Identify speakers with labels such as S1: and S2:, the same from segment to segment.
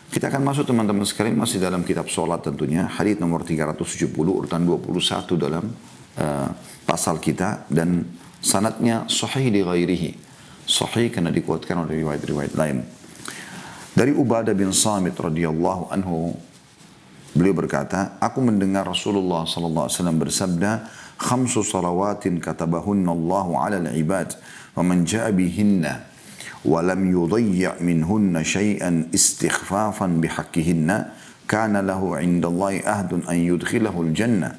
S1: Kita akan masuk teman-teman sekalian masih dalam kitab sholat tentunya. Hadits nomor 370 urutan 21 dalam pasal kita. Dan sanadnya sahih li ghairihi. Sahih karena dikuatkan oleh riwayat-riwayat lain. Dari Ubadah bin Samit radhiyallahu anhu, beliau berkata, aku mendengar Rasulullah sallallahu alaihi wasallam bersabda, "Khamsu salawatin katabahunna Allahu 'ala al-'ibad, wa man jaa'a bihinna wa lam yudayyi' minhunna shay'an istighfafan bihaqqihinna, kana lahu 'inda Allahi ahdun an yudkhilahu al-jannah,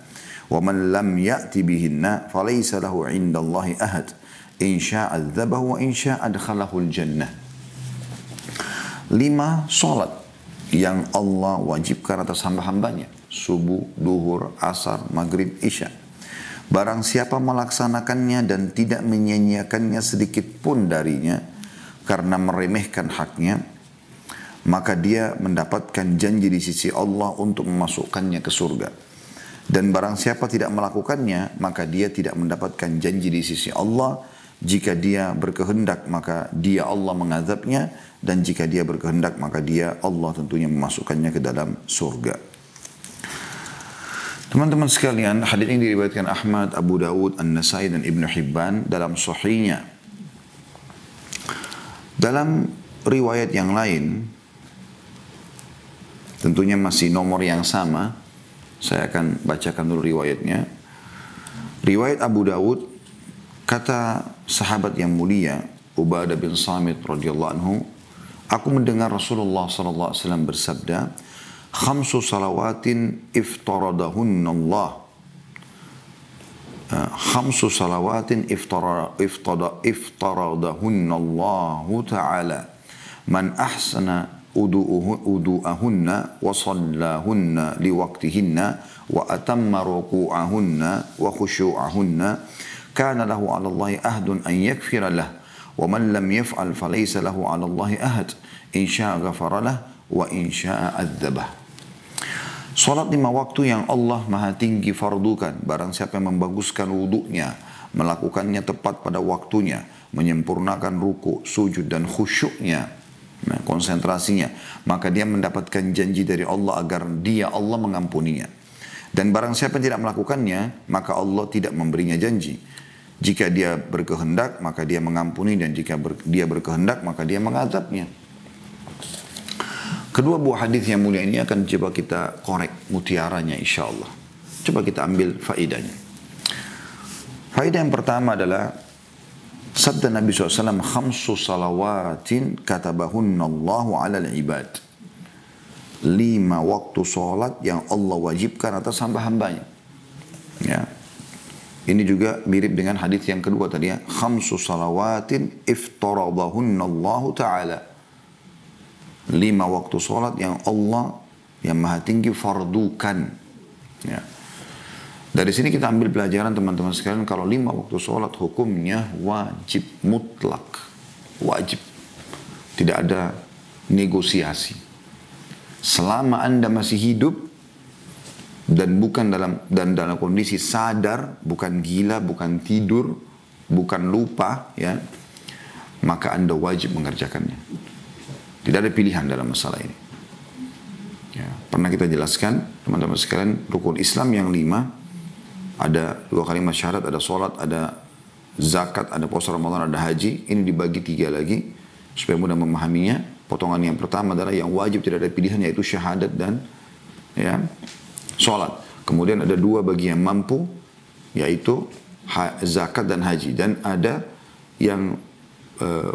S1: wa man lam ya'ti bihinna falaysa lahu 'inda Allahi ahad, in syaa'a 'adzabahu wa in syaa'a adkhalahu al-jannah." 5 salat yang Allah wajibkan atas hamba-hambanya. Subuh, duhur, asar, maghrib, isya. Barang siapa melaksanakannya dan tidak menyia-nyiakannya sedikit pun darinya karena meremehkan haknya, maka dia mendapatkan janji di sisi Allah untuk memasukkannya ke surga. Dan barang siapa tidak melakukannya, maka dia tidak mendapatkan janji di sisi Allah. Jika dia berkehendak, maka dia Allah mengazabnya. Dan jika dia berkehendak, maka dia Allah tentunya memasukkannya ke dalam surga. Teman-teman sekalian, hadis ini diriwayatkan Ahmad, Abu Dawud, An-Nasai dan Ibnu Hibban dalam sahihnya. Dalam riwayat yang lain, tentunya masih nomor yang sama, saya akan bacakan dulu riwayatnya. Riwayat Abu Dawud, kata sahabat yang mulia Ubadah bin Samit radhiyallahu anhu, aku mendengar Rasulullah sallallahu alaihi wasallam bersabda, "Khamsu salawatin iftaradahunna Allah." Khamsu salawatin iftaradahunna Allah Ta'ala. Man ahsana udu'ahunna wa sallahunna liwaqtihinna wa atamma ruku'ahunna wa khusyu'ahunna, kana lahu 'ala Allahi ahdun an yakfira lah, wa man lam yaf'al falaysa lahu 'ala Allahi ahad, in syaa'a ghafara lah wa in syaa'a 'adzabah. Salat 5 waktu yang Allah Maha Tinggi fardukan. Barang siapa yang membaguskan wudunya, melakukannya tepat pada waktunya, menyempurnakan ruku, sujud dan khusyuknya, konsentrasinya, maka dia mendapatkan janji dari Allah agar dia Allah mengampuninya. Dan barang siapa yang tidak melakukannya, maka Allah tidak memberinya janji. Jika dia berkehendak, maka dia mengampuni, dan jika dia berkehendak, maka dia mengazabnya. Kedua buah hadis yang mulia ini akan coba kita korek mutiaranya insyaAllah. Coba kita ambil faedahnya. Faedah yang pertama adalah sabda Nabi SAW, "Khamsu salawatin katabahunna Allahu 'ala al-ibad." 5 waktu salat yang Allah wajibkan atas hamba-hambanya. Ya. Ini juga mirip dengan hadis yang kedua tadi ya. "Khamsu salawatin iftaradahunna Allahu Ta'ala." 5 waktu sholat yang Allah yang Maha Tinggi fardukan. Ya. Dari sini kita ambil pelajaran teman-teman sekalian, kalau 5 waktu sholat hukumnya wajib mutlak. Wajib. Tidak ada negosiasi. Selama Anda masih hidup dan dalam kondisi sadar, bukan gila, bukan tidur, bukan lupa, ya, maka Anda wajib mengerjakannya. Tidak ada pilihan dalam masalah ini. Ya, pernah kita jelaskan, teman-teman sekalian, rukun Islam yang 5, ada 2 kalimat syahadat, ada sholat, ada zakat, ada puasa Ramadan, ada haji. Ini dibagi 3 lagi, supaya mudah memahaminya. Potongan yang pertama adalah yang wajib tidak ada pilihan, yaitu syahadat dan ya, sholat. Kemudian ada 2 bagi yang mampu, yaitu zakat dan haji. Dan ada yang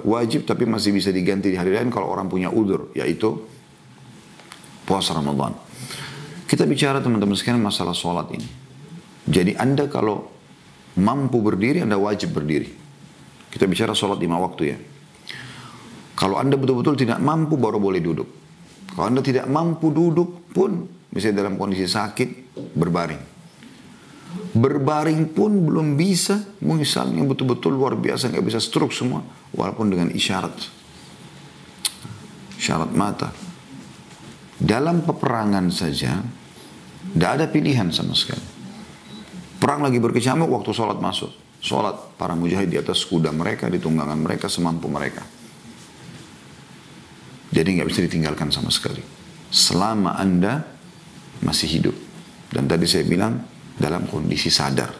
S1: wajib tapi masih bisa diganti di hari lain kalau orang punya udzur, yaitu puasa Ramadan. Kita bicara teman-teman sekalian masalah sholat ini. Jadi Anda kalau mampu berdiri, Anda wajib berdiri. Kita bicara sholat 5 waktu ya. Kalau Anda betul-betul tidak mampu, baru boleh duduk. Kalau Anda tidak mampu duduk pun, misalnya dalam kondisi sakit, berbaring. Berbaring pun belum bisa, misalnya betul-betul luar biasa, nggak bisa stroke semua, walaupun dengan isyarat mata. Dalam peperangan saja, tidak ada pilihan sama sekali. Perang lagi berkecamuk, waktu sholat masuk. Sholat para mujahid di atas kuda mereka, di tunggangan mereka, semampu mereka. Jadi nggak bisa ditinggalkan sama sekali. selama Anda masih hidup. Dan tadi saya bilang dalam kondisi sadar.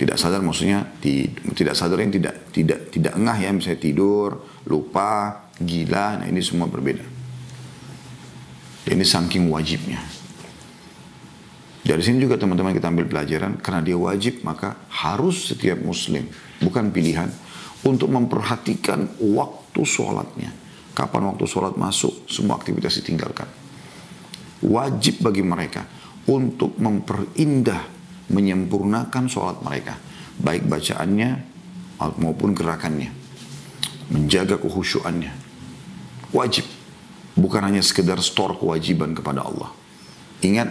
S1: Tidak sadar maksudnya tidak sadar yang tidak engah ya, misalnya tidur, lupa, gila, nah ini semua berbeda. Dan ini saking wajibnya. Dari sini juga teman-teman kita ambil pelajaran, karena dia wajib maka harus setiap muslim, bukan pilihan, untuk memperhatikan waktu sholatnya. Kapan waktu sholat masuk, semua aktivitas ditinggalkan. Wajib bagi mereka untuk memperindah, menyempurnakan sholat mereka, baik bacaannya maupun gerakannya, menjaga kekhusyuannya. Wajib, bukan hanya sekedar store kewajiban kepada Allah. Ingat,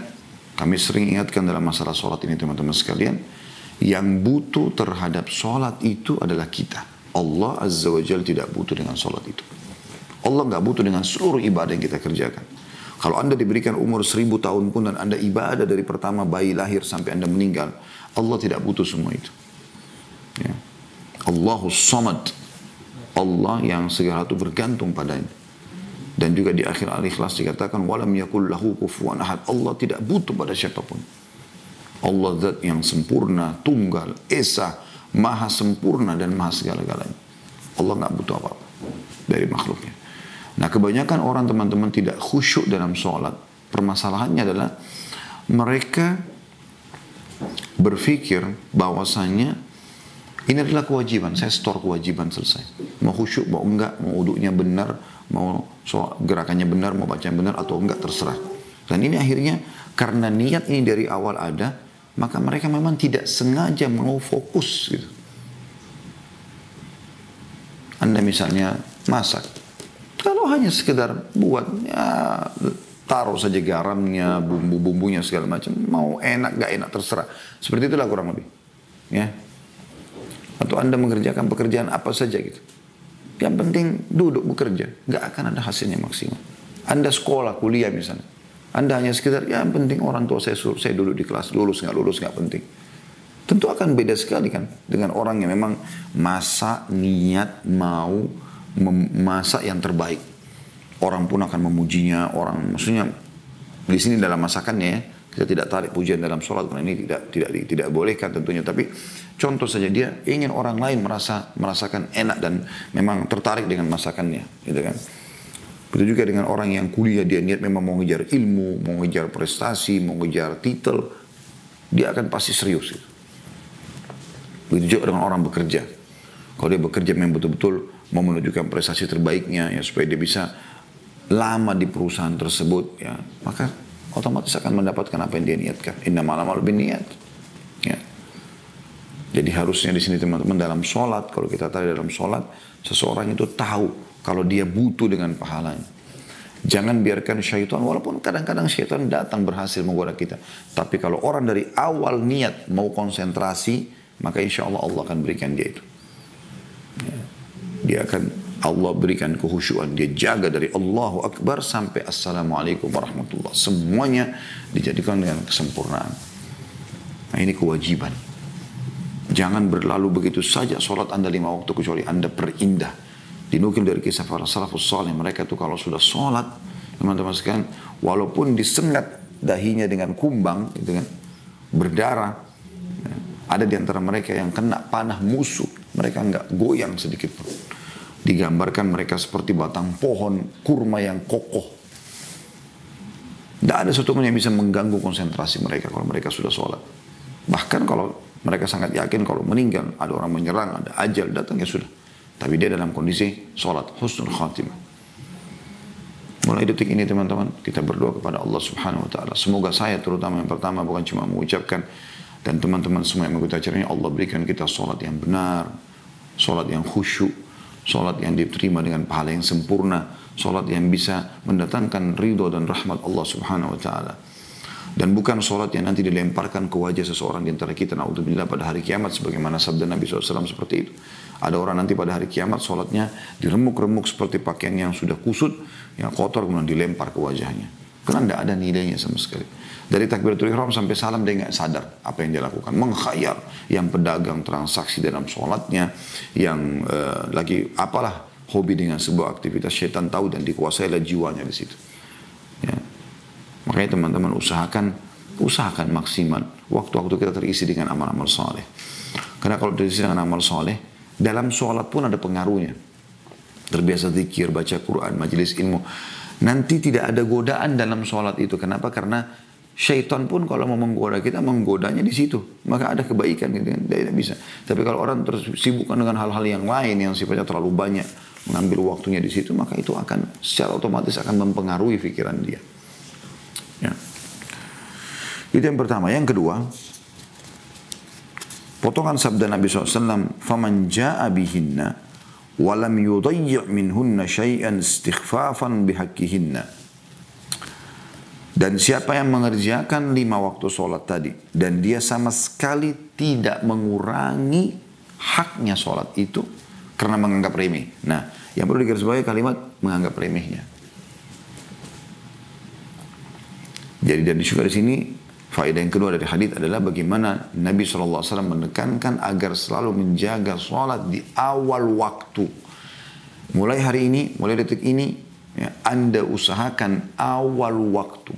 S1: kami sering ingatkan dalam masalah sholat ini teman-teman sekalian, yang butuh terhadap sholat itu adalah kita. Allah Azza wa Jalla tidak butuh dengan sholat itu. Allah nggak butuh dengan seluruh ibadah yang kita kerjakan. Kalau Anda diberikan umur 1000 tahun pun dan Anda ibadah dari pertama bayi lahir sampai Anda meninggal, Allah tidak butuh semua itu. Ya. Allahus Samad. Allah yang segala itu bergantung padanya. Dan juga di akhir Al-Ikhlas dikatakan, walam yakul lahu kufuwan ahad. Allah tidak butuh pada siapapun. Allah zat yang sempurna, tunggal, esa, maha sempurna dan maha segala-galanya. Allah nggak butuh apa-apa dari makhluknya. Nah, kebanyakan orang teman-teman tidak khusyuk dalam sholat. Permasalahannya adalah mereka berpikir bahwasanya ini adalah kewajiban. Saya store kewajiban, selesai. Mau khusyuk, mau enggak, mau uduknya benar, mau gerakannya benar, mau bacaan benar atau enggak, terserah. Dan ini akhirnya karena niat ini dari awal ada, maka mereka memang tidak sengaja mau fokus gitu. Anda misalnya masak, kalau hanya sekedar buat, ya taruh saja garamnya, bumbu-bumbunya segala macam, mau enak gak enak terserah. Seperti itulah kurang lebih. Ya. Atau Anda mengerjakan pekerjaan apa saja gitu. Yang penting duduk bekerja, gak akan ada hasilnya maksimal. Anda sekolah, kuliah misalnya, Anda hanya sekedar, ya yang penting orang tua saya suruh saya duduk di kelas, lulus gak penting. Tentu akan beda sekali kan dengan orang yang memang masa niat mau memasak yang terbaik. Orang pun akan memujinya, orang maksudnya di sini dalam masakannya ya, kita tidak tarik pujian dalam sholat karena ini tidak bolehkan tentunya, tapi contoh saja dia ingin orang lain merasakan enak dan memang tertarik dengan masakannya, gitu kan. Begitu juga dengan orang yang kuliah, dia niat memang mau ngejar ilmu, mau ngejar prestasi, mau ngejar titel, dia akan pasti serius gitu. Begitu juga dengan orang bekerja. Kalau dia bekerja memang betul-betul mau menunjukkan prestasi terbaiknya ya, supaya dia bisa lama di perusahaan tersebut ya, maka otomatis akan mendapatkan apa yang dia niatkan. Innamal a'malu binniyat. Ya. Jadi harusnya di sini teman-teman dalam sholat, kalau kita tahu dalam sholat, seseorang itu tahu kalau dia butuh dengan pahalanya. Jangan biarkan syaitan, walaupun kadang-kadang syaitan datang berhasil menggoda kita. Tapi kalau orang dari awal niat mau konsentrasi, maka insya Allah Allah akan berikan dia itu. Ya. Dia akan Allah berikan kehusyuan. Dia jaga dari Allahu Akbar sampai Assalamualaikum warahmatullah. Semuanya dijadikan dengan kesempurnaan. Nah ini kewajiban. Jangan berlalu begitu saja sholat Anda 5 waktu kecuali Anda perindah. Dinukil dari kisah para salafus salih. Mereka itu kalau sudah sholat, teman-teman sekalian, walaupun disengat dahinya dengan kumbang, gitu kan, berdarah. Ada di antara mereka yang kena panah musuh. Mereka enggak goyang sedikit pun. Digambarkan mereka seperti batang pohon kurma yang kokoh. Tidak ada satu pun yang bisa mengganggu konsentrasi mereka kalau mereka sudah sholat. Bahkan kalau mereka sangat yakin kalau meninggal, ada orang menyerang, ada ajal datang, ya sudah. Tapi dia dalam kondisi sholat, husnul khatimah. Mulai detik ini teman-teman, kita berdoa kepada Allah Subhanahu Wa Taala. Semoga saya terutama yang pertama bukan cuma mengucapkan, dan teman-teman semua yang mengikuti acara ini, Allah berikan kita sholat yang benar, sholat yang khusyuk, sholat yang diterima dengan pahala yang sempurna, sholat yang bisa mendatangkan ridho dan rahmat Allah Subhanahu Wa Taala. Dan bukan sholat yang nanti dilemparkan ke wajah seseorang di antara kita, naudzubillah, pada hari kiamat, sebagaimana sabda Nabi SAW seperti itu. Ada orang nanti pada hari kiamat sholatnya diremuk-remuk seperti pakaian yang sudah kusut, yang kotor, kemudian dilempar ke wajahnya. Karena tidak ada nilainya sama sekali. Dari takbiratul ihram sampai salam dia nggak sadar apa yang dia lakukan. Mengkhayal, yang pedagang transaksi dalam sholatnya, yang lagi apalah hobi dengan sebuah aktivitas, syaitan tahu dan dikuasailah jiwanya di situ. Ya. Makanya teman-teman usahakan maksimal waktu-waktu kita terisi dengan amal-amal soleh. Karena kalau terisi dengan amal soleh, dalam sholat pun ada pengaruhnya. Terbiasa zikir, baca Quran, majelis ilmu. Nanti tidak ada godaan dalam sholat itu. Kenapa? Karena syaitan pun kalau mau menggoda kita, menggodanya di situ. Maka ada kebaikan gitu kan. Tidak bisa. Tapi kalau orang tersibukkan dengan hal-hal yang lain yang sifatnya terlalu banyak, mengambil waktunya di situ, maka itu akan secara otomatis akan mempengaruhi pikiran dia. Ya. Itu yang pertama. Yang kedua, potongan sabda Nabi SAW, "Faman ja'a bihinna wa lam yudayyi' minhunna syai'an istighfafan bihaqqihinna." Dan siapa yang mengerjakan 5 waktu sholat tadi, dan dia sama sekali tidak mengurangi haknya sholat itu karena menganggap remeh. Nah, yang perlu digarisbawahi kalimat menganggap remehnya. Jadi dan juga di sini faedah yang kedua dari hadis adalah bagaimana Nabi SAW menekankan agar selalu menjaga sholat di awal waktu. Mulai hari ini, mulai detik ini, ya, Anda usahakan awal waktu.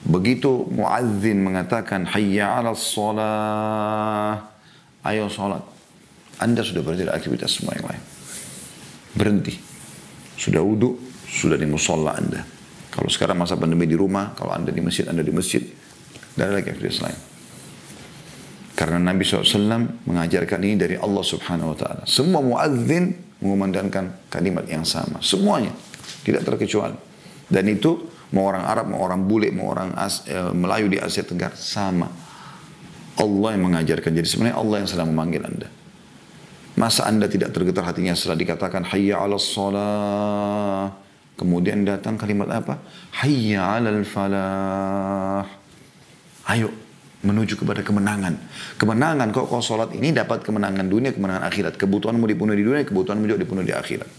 S1: Begitu muadzin mengatakan hayya 'alas shalah, ayo sholat, Anda sudah berhenti dari aktivitas semua yang lain. Berhenti. Sudah wudu, sudah di musola Anda. Kalau sekarang masa pandemi di rumah, kalau Anda di masjid, Anda di masjid. Tidak ada lagi aktivitas lain. Karena Nabi SAW mengajarkan ini dari Allah Subhanahu Wa Taala. Semua muadzin mengumandangkan kalimat yang sama. Semuanya. Tidak terkecuali. Dan itu mau orang Arab, mau orang bule, mau orang Melayu di Asia Tenggara. Sama. Allah yang mengajarkan. Jadi sebenarnya Allah yang sedang memanggil Anda. Masa Anda tidak tergetar hatinya setelah dikatakan hayya 'alas shalah. Kemudian datang kalimat apa? Hayya 'alal falah. Ayo menuju kepada kemenangan. Kemenangan kau sholat ini dapat kemenangan dunia, kemenangan akhirat. Kebutuhanmu dipenuhi di dunia, kebutuhanmu juga dipenuhi di akhirat.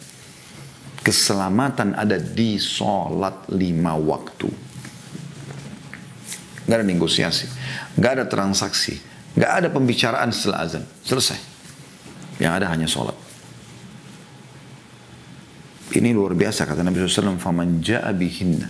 S1: Keselamatan ada di sholat 5 waktu. Gak ada negosiasi, gak ada transaksi, gak ada pembicaraan setelah azan. Selesai. Yang ada hanya sholat. Ini luar biasa kata Nabi SAW. Faman ja'a bihinna.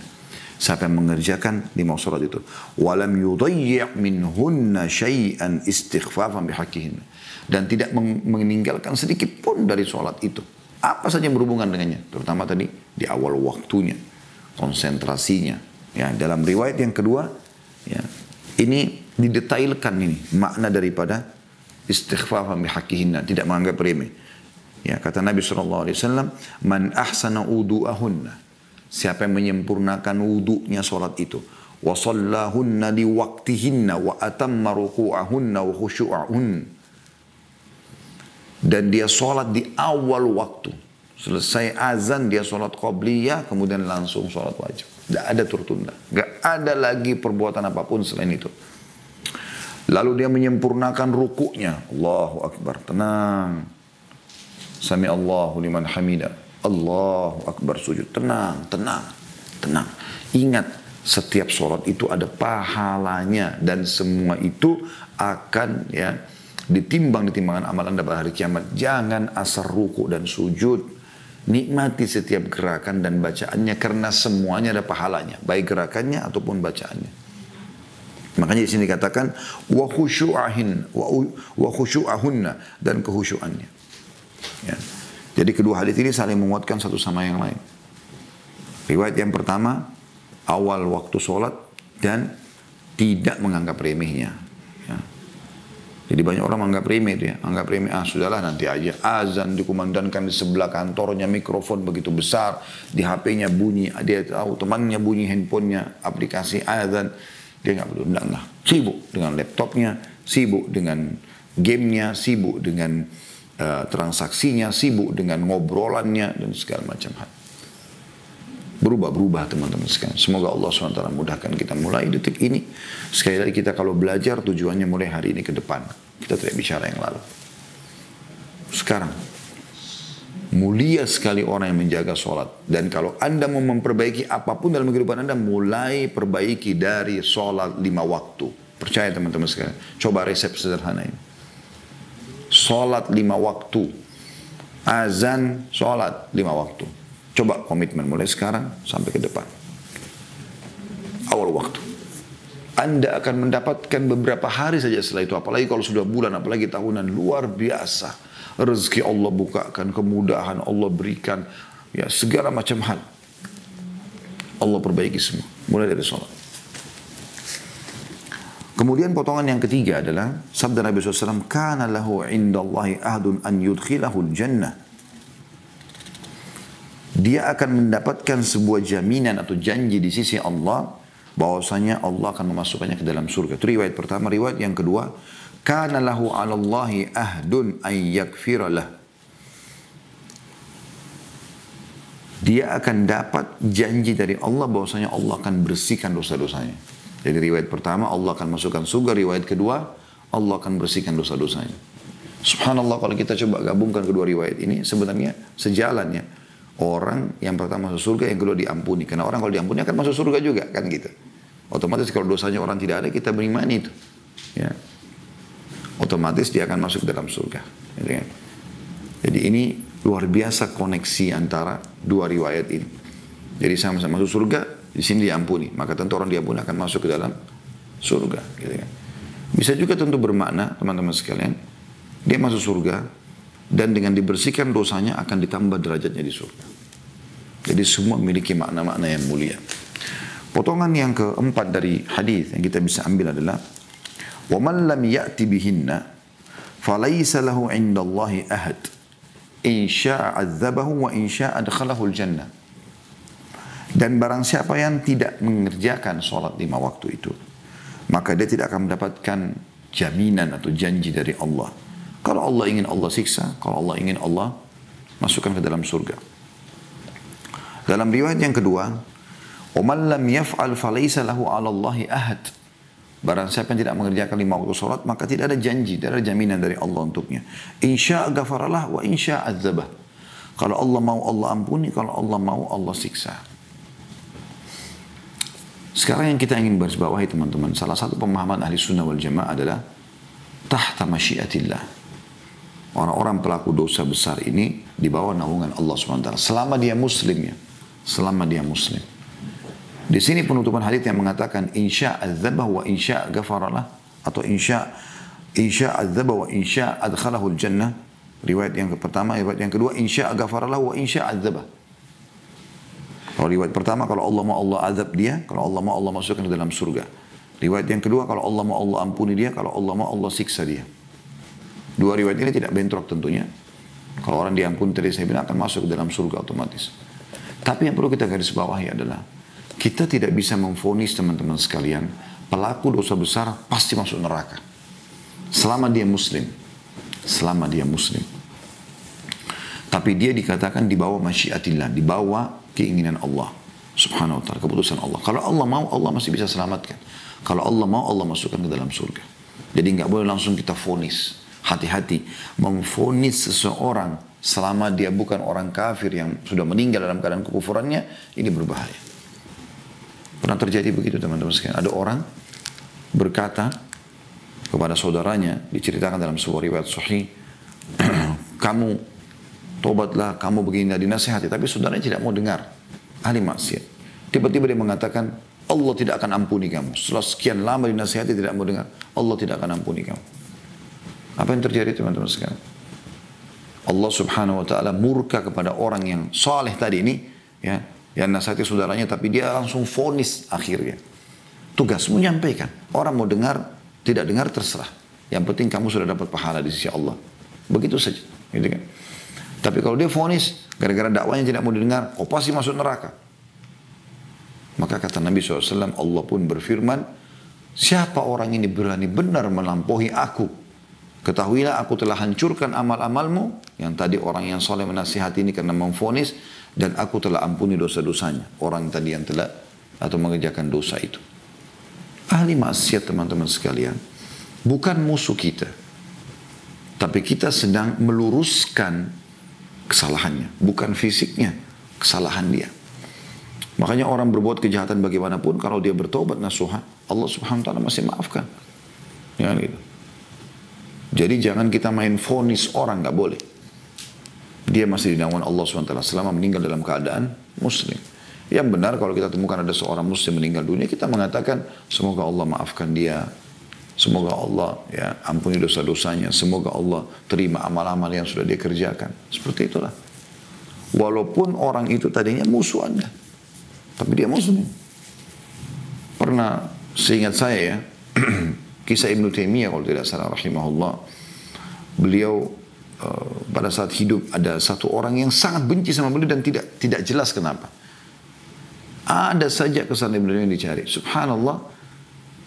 S1: Siapa yang mengerjakan 5 sholat itu. Walam yudayyi' minhunna syai'an istighfafan bihaqqihinna. Dan tidak meninggalkan sedikit pun dari sholat itu. Apa saja yang berhubungan dengannya. Terutama tadi di awal waktunya. Konsentrasinya. Ya, dalam riwayat yang kedua. Ya, ini didetailkan ini. Makna daripada istighfafan bihaqqihinna. Tidak menganggap remeh. Ya, kata Nabi SAW, man ahsana udu'ahunna. Siapa yang menyempurnakan wudunya sholat itu. Wa sallahunna li waqtihinna wa atamma ruku'ahunna wa khusyu'ahun. Dan dia sholat di awal waktu. Selesai azan dia sholat qabliyah, kemudian langsung sholat wajib. Tidak ada tertunda. Tidak ada lagi perbuatan apapun selain itu. Lalu dia menyempurnakan rukuknya. Allahu Akbar, tenang. Sami Allahu liman hamida. Allahu Akbar, sujud. Tenang, tenang, tenang. Ingat, setiap sholat itu ada pahalanya. Dan semua itu akan ya ditimbang di timbangan amal Anda pada hari kiamat. Jangan asal ruku dan sujud. Nikmati setiap gerakan dan bacaannya. Karena semuanya ada pahalanya. Baik gerakannya ataupun bacaannya. Makanya di sini dikatakan wa khusyu'ahunna, dan kehusyuannya. Ya. Jadi kedua hadis ini saling menguatkan satu sama yang lain. Riwayat yang pertama, awal waktu sholat dan tidak menganggap remehnya. Ya. Jadi banyak orang menganggap remeh itu ya. Anggap remeh, sudahlah nanti aja. Azan dikumandangkan di sebelah kantornya, mikrofon begitu besar. Di HP-nya bunyi, dia tahu temannya bunyi handphonenya, aplikasi azan. Dia nggak peduli, enggak. Sibuk dengan laptopnya, sibuk dengan gamenya, sibuk dengan transaksinya, sibuk dengan ngobrolannya dan segala macam hal. Berubah-berubah teman-teman sekalian. Semoga Allah SWT mudahkan kita mulai detik ini. Sekali lagi kita kalau belajar tujuannya mulai hari ini ke depan. Kita tidak bicara yang lalu. Sekarang mulia sekali orang yang menjaga sholat. Dan kalau Anda mau memperbaiki apapun dalam kehidupan Anda, mulai perbaiki dari sholat 5 waktu. Percaya teman-teman sekalian. Coba resep sederhana ini. Sholat 5 waktu. Azan, sholat 5 waktu. Coba komitmen mulai sekarang sampai ke depan. Awal waktu. Anda akan mendapatkan beberapa hari saja setelah itu. Apalagi kalau sudah bulan, apalagi tahunan. Luar biasa. Rezeki Allah bukakan, kemudahan Allah berikan. Ya, segala macam hal. Allah perbaiki semua. Mulai dari sholat. Kemudian potongan yang ketiga adalah sabda Nabi SAW, kana lahu indallahi ahdun an yudkhilahul jannah. Dia akan mendapatkan sebuah jaminan atau janji di sisi Allah bahwasanya Allah akan memasukkannya ke dalam surga. Itu riwayat pertama. Riwayat yang kedua, kana lahu 'alallahi ahdun an yaghfiralah. Dia akan dapat janji dari Allah bahwasanya Allah akan bersihkan dosa-dosanya. Jadi riwayat pertama Allah akan masukkan surga, riwayat kedua Allah akan bersihkan dosa-dosanya. Subhanallah, kalau kita coba gabungkan kedua riwayat ini sebenarnya sejalan ya. Orang yang pertama masuk surga, yang kedua diampuni. Karena orang kalau diampuni akan masuk surga juga kan gitu. Otomatis kalau dosanya orang tidak ada, kita berimani itu. Ya. Otomatis dia akan masuk dalam surga. Gitu kan? Jadi ini luar biasa koneksi antara dua riwayat ini. Jadi sama-sama masuk surga, di sini diampuni. Maka tentu orang diampuni akan masuk ke dalam surga. Gitu kan? Bisa juga tentu bermakna, teman-teman sekalian, dia masuk surga, dan dengan dibersihkan dosanya akan ditambah derajatnya di surga. Jadi semua memiliki makna-makna yang mulia. Potongan yang keempat dari hadis yang kita bisa ambil adalah, وَمَنْ لَمْ يَأْتِ بِهِنَّ فَلَيْسَ لَهُ عِنْدَ اللَّهِ أَهَدٍ إِنْ شَاءَ عَذَّبَهُ وَإِنْ شَاءَ أَدْخَلَهُ الْجَنَّةِ. Dan barang siapa yang tidak mengerjakan sholat 5 waktu itu, maka dia tidak akan mendapatkan jaminan atau janji dari Allah. Kalau Allah ingin Allah siksa, kalau Allah ingin Allah masukkan ke dalam surga. Dalam riwayat yang kedua, وَمَنْ لَمْ يَفْعَلْ فَلَيْسَ لَهُ عَلَى اللَّهِ أَهَدٍ. Barang siapa yang tidak mengerjakan 5 waktu sholat, maka tidak ada janji, tidak ada jaminan dari Allah untuknya. Insya ghafaralah wa insya adzabah. Kalau Allah mau Allah ampuni, kalau Allah mau Allah siksa. Sekarang yang kita ingin baris bawahi teman-teman, salah satu pemahaman ahli sunnah wal jamaah adalah tahta masyiatillah. Orang-orang pelaku dosa besar ini di bawah naungan Allah SWT. Selama dia muslim ya. Selama dia muslim. Di sini penutupan hadits yang mengatakan insya adzabah wa insya ghafaralah, atau insya adzabah wa insya adkhalahul jannah. Riwayat yang pertama, riwayat yang kedua insya ghafaralah wa insya adzabah. Kalau riwayat pertama, kalau Allah mau Allah azab dia, kalau Allah mau Allah masukkan ke dalam surga. Riwayat yang kedua, kalau Allah mau Allah ampuni dia, kalau Allah mau Allah siksa dia. Dua riwayat ini tidak bentrok tentunya. Kalau orang diampuni tadi saya bilang akan masuk ke dalam surga otomatis. Tapi yang perlu kita garis bawahi adalah kita tidak bisa memvonis teman-teman sekalian pelaku dosa besar pasti masuk neraka selama dia muslim. Selama dia muslim. Tapi dia dikatakan di bawah masyiatillah, di bawah keinginan Allah subhanahu wa ta'ala, keputusan Allah. Kalau Allah mau, Allah masih bisa selamatkan. Kalau Allah mau, Allah masukkan ke dalam surga. Jadi nggak boleh langsung kita vonis. Hati-hati memvonis seseorang selama dia bukan orang kafir yang sudah meninggal dalam keadaan kekufurannya, ini berbahaya. Pernah terjadi begitu teman-teman sekalian. Ada orang berkata kepada saudaranya, diceritakan dalam sebuah riwayat sahih, kamu tobatlah, kamu begini, dinasihati, tapi saudaranya tidak mau dengar, ahli maksiat. Tiba-tiba dia mengatakan, Allah tidak akan ampuni kamu. Setelah sekian lama dinasihati tidak mau dengar, Allah tidak akan ampuni kamu. Apa yang terjadi teman-teman sekalian? Allah subhanahu wa ta'ala murka kepada orang yang saleh tadi ini, ya, yang nasihati saudaranya, tapi dia langsung vonis akhirnya. Tugasmu menyampaikan. Orang mau dengar, tidak dengar terserah. Yang penting kamu sudah dapat pahala di sisi Allah. Begitu saja. Gitu kan? Tapi kalau dia vonis, gara-gara dakwanya tidak mau didengar, kau pasti masuk neraka. Maka kata Nabi SAW, Allah pun berfirman, siapa orang ini berani benar melampaui aku? Ketahuilah aku telah hancurkan amal-amalmu, yang tadi orang yang soleh menasihati ini karena memvonis, dan aku telah ampuni dosa-dosanya. Orang tadi yang telah atau mengerjakan dosa itu. Ahli maksiat teman-teman sekalian, bukan musuh kita. Tapi kita sedang meluruskan kesalahannya. Bukan fisiknya, kesalahan dia. Makanya orang berbuat kejahatan bagaimanapun, kalau dia bertobat nasuha, Allah subhanahu wa ta'ala masih maafkan. Ya, gitu. Jadi jangan kita main vonis orang, nggak boleh. Dia masih di naungan Allah SWT selama meninggal dalam keadaan muslim. Yang benar kalau kita temukan ada seorang muslim meninggal dunia, kita mengatakan semoga Allah maafkan dia. Semoga Allah ya ampuni dosa-dosanya. Semoga Allah terima amal-amal yang sudah dia kerjakan. Seperti itulah. Walaupun orang itu tadinya musuh Anda. Tapi dia muslim. Pernah seingat saya ya, kisah Ibnu Taimiyah kalau tidak salah rahimahullah. Beliau pada saat hidup ada satu orang yang sangat benci sama beliau dan tidak jelas kenapa. Ada saja kesalahan Ibnu Taimiyah dicari. Subhanallah,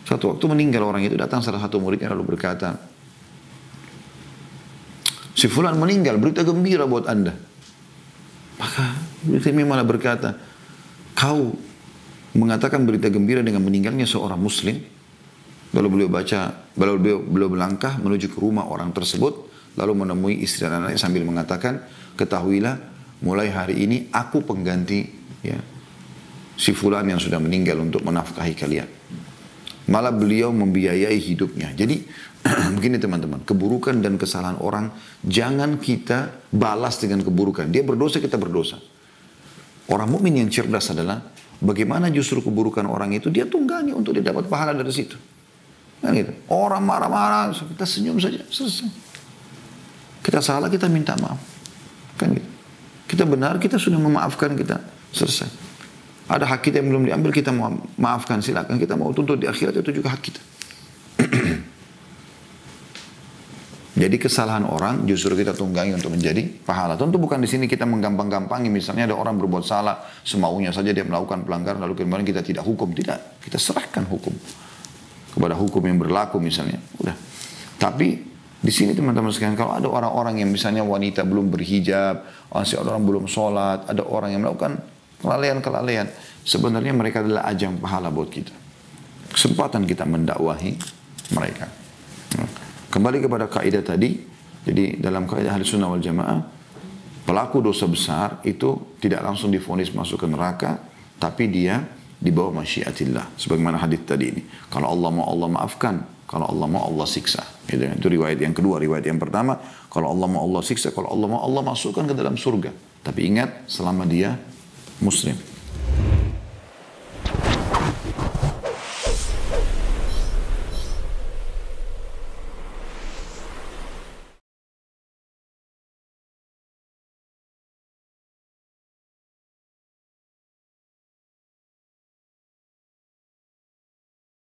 S1: satu waktu meninggal orang itu, datang salah satu muridnya lalu berkata, si fulan meninggal, berita gembira buat Anda. Maka Ibnu Taimiyah malah berkata, kau mengatakan berita gembira dengan meninggalnya seorang muslim? Lalu beliau melangkah menuju ke rumah orang tersebut, lalu menemui istri dan anaknya sambil mengatakan, ketahuilah mulai hari ini aku pengganti ya si fulan yang sudah meninggal untuk menafkahi kalian. Malah beliau membiayai hidupnya. Jadi begini teman-teman, keburukan dan kesalahan orang jangan kita balas dengan keburukan. Dia berdosa, kita berdosa. Orang mukmin yang cerdas adalah bagaimana justru keburukan orang itu dia tunggangi untuk dia dapat pahala dari situ. Kan gitu. Orang marah-marah, kita senyum saja, selesai. Kita salah, kita minta maaf. Kan gitu. Kita benar, kita sudah memaafkan, kita selesai. Ada hak kita yang belum diambil, kita mau maafkan, silakan. Kita mau tuntut di akhirat, itu juga hak kita. Jadi kesalahan orang justru kita tunggangi untuk menjadi pahala. Tentu bukan di sini kita menggampang-gampangi. Misalnya ada orang berbuat salah, semaunya saja dia melakukan pelanggaran, lalu kemudian kita tidak hukum. Tidak, kita serahkan hukum kepada hukum yang berlaku misalnya. Udah. Tapi di sini teman-teman sekalian, kalau ada orang-orang yang misalnya wanita belum berhijab, orang belum sholat, ada orang yang melakukan kelalaian-kelalaian, sebenarnya mereka adalah ajang pahala buat kita. Kesempatan kita mendakwahi mereka. Kembali kepada kaidah tadi, jadi dalam kaidah Ahlussunnah wal Jamaah, pelaku dosa besar itu tidak langsung divonis masuk ke neraka, tapi dia di bawah masyiatillah. Sebagaimana hadis tadi ini. Kalau Allah mau, Allah maafkan. Kalau Allah mau, Allah siksa. Itu riwayat yang kedua. Riwayat yang pertama, kalau Allah mau, Allah siksa. Kalau Allah mau, Allah masukkan ke dalam surga. Tapi ingat, selama dia Muslim.